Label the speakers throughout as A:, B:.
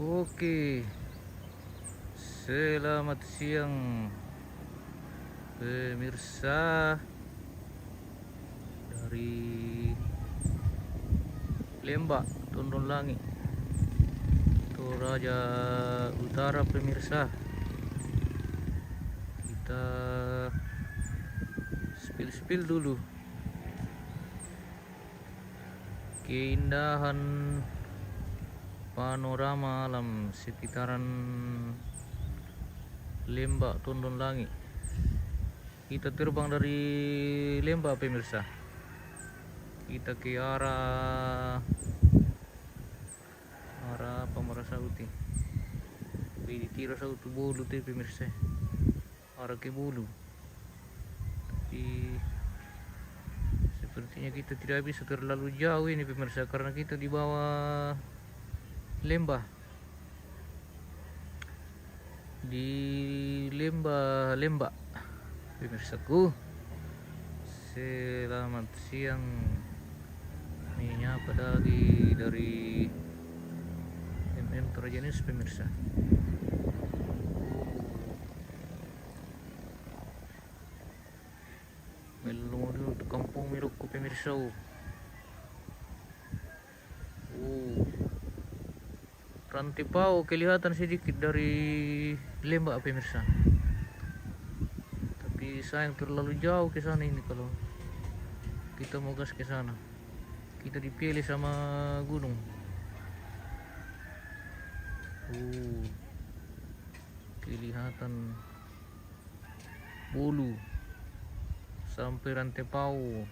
A: Oke, selamat siang pemirsa dari Lembak, Tondon Langit, Toraja Utara pemirsa. Kita spill dulu keindahan panorama alam sekitaran Lembak, Tondon Langit. Kita terbang dari Lembak pemirsa. Kita ke arah Pemarasauti. Di tira sautu Bolu teh pemirsa. Arah ke Bolu. Tapi sepertinya kita tidak bisa terlalu jauh ini pemirsa karena kita di bawah lembah. Di lembah pemirsaku. Selamat siang. Menyapa lagi dari Toraja News pemirsa. Melulu untuk kampung milikku pemirsa. Rantai Pau kelihatan sedikit dari Lembak pemirsa. Tapi sayang terlalu jauh ke sana ini kalau kita mau gas ke sana. Kita dipilih sama gunung. Kelihatan Bulu sampai Rantai Pau,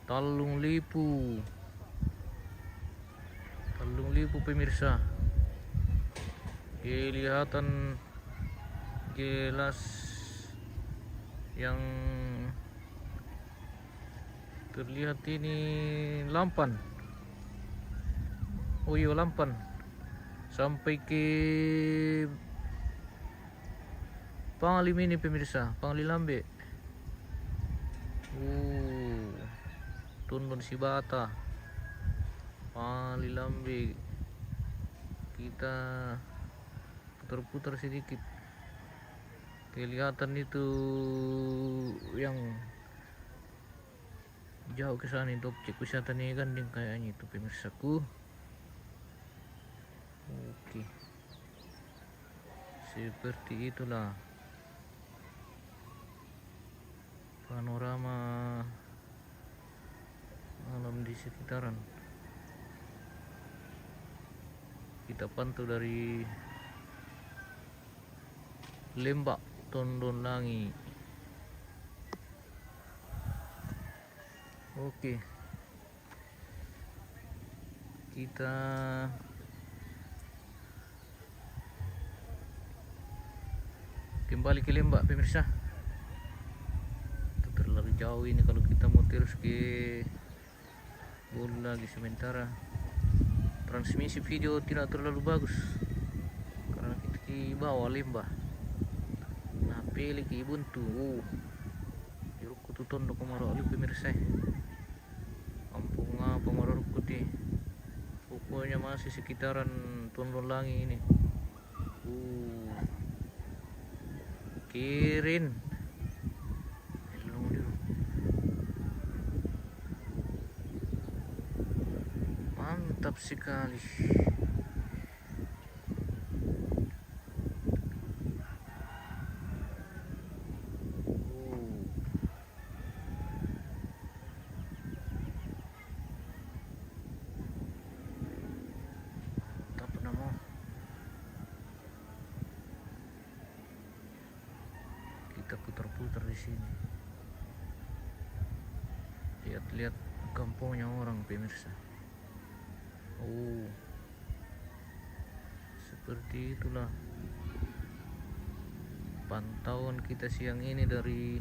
A: Talung Lipu pemirsa. Kelihatan jelas yang terlihat ini Lampan. Oh iya, Lampan sampai ke Pangalim ini pemirsa, Panglilambe. Tondon Sibata, Panglilambe. Kita putar-putar sedikit. Kelihatan itu yang jauh ke sana itu objek wisata nih Gandeng kayaknya itu pemirsaku. Oke, seperti itulah panorama alam di sekitaran. Kita pantau dari Lembak, Tondon Langit. Oke, kita kembali ke Lembak pemirsa. Terlalu jauh ini kalau kita mau terus ke Bolu lagi sementara. Transmisi video tidak terlalu bagus karena kita di bawah lembah. Nah, pilih ke Ubuntu. Jerukku tuh tondo kemarau pemirsa. Kampung apa Marorku deh. Pokoknya masih sekitaran Tondon Langit ini. Kirin. Mantap sekali. Mantap namo. Kita putar-putar di sini. Lihat-lihat kampungnya orang pemirsa. Seperti itulah pantauan kita siang ini dari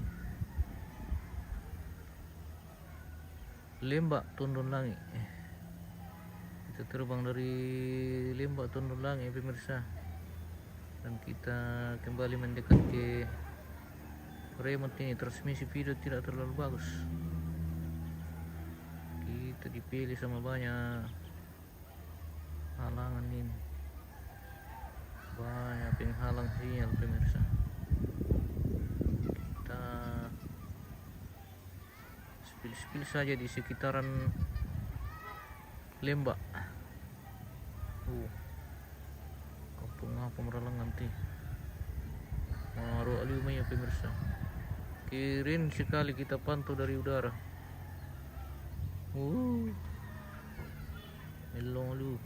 A: Lembak, Tondon Langit. Kita terbang dari Lembak, Tondon Langit pemirsa, dan kita kembali mendekat ke remote ini. Transmisi video tidak terlalu bagus. Kita dipilih sama banyak halangan ini. penghalang sinyal pemirsa. Kita spill saja di sekitaran Lembak. Kampung apa Meralang nanti. Maru alium ya pemirsa. Keren sekali kita pantau dari udara. Melong lu.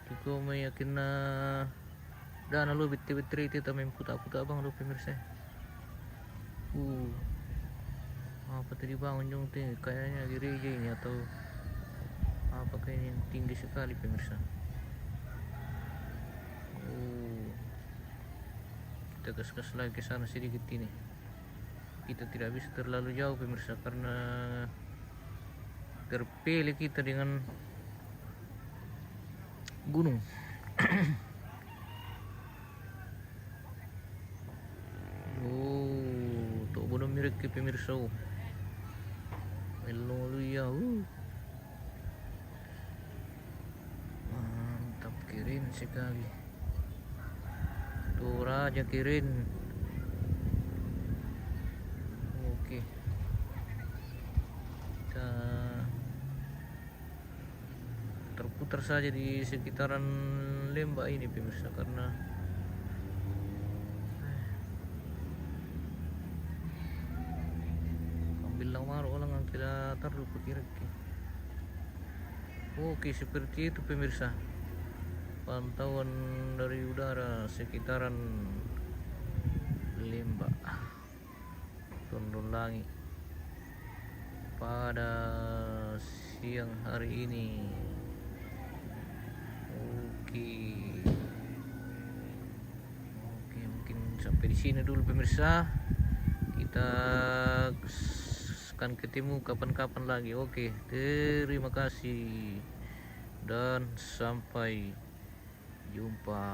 A: Tiko may yakin na dana lu bitti-bitti itu tamim puta-puta bang lu pemirsa. Apa tadi bangun jong tinggi kayaknya gereja ini atau apa kayaknya tinggi sekali pemirsa. Kita gas-gas lagi ke sana sedikit ini. Kita tidak bisa terlalu jauh pemirsa karena terpilih kita dengan gunung. Tuh belum mirip ke pemirsa. Melulu ya. Mantap, keren sekali. Tuh raja keren. Oke. Kita terputar saja di sekitaran Lembak ini pemirsa karena ambil lamaru orang yang tidak taruh kira. Oke, seperti itu pemirsa pantauan dari udara sekitaran Lembak Tondon Langit pada siang hari ini. Oke, mungkin sampai di sini dulu pemirsa. Kita akan ketemu kapan-kapan lagi. Oke, terima kasih dan sampai jumpa.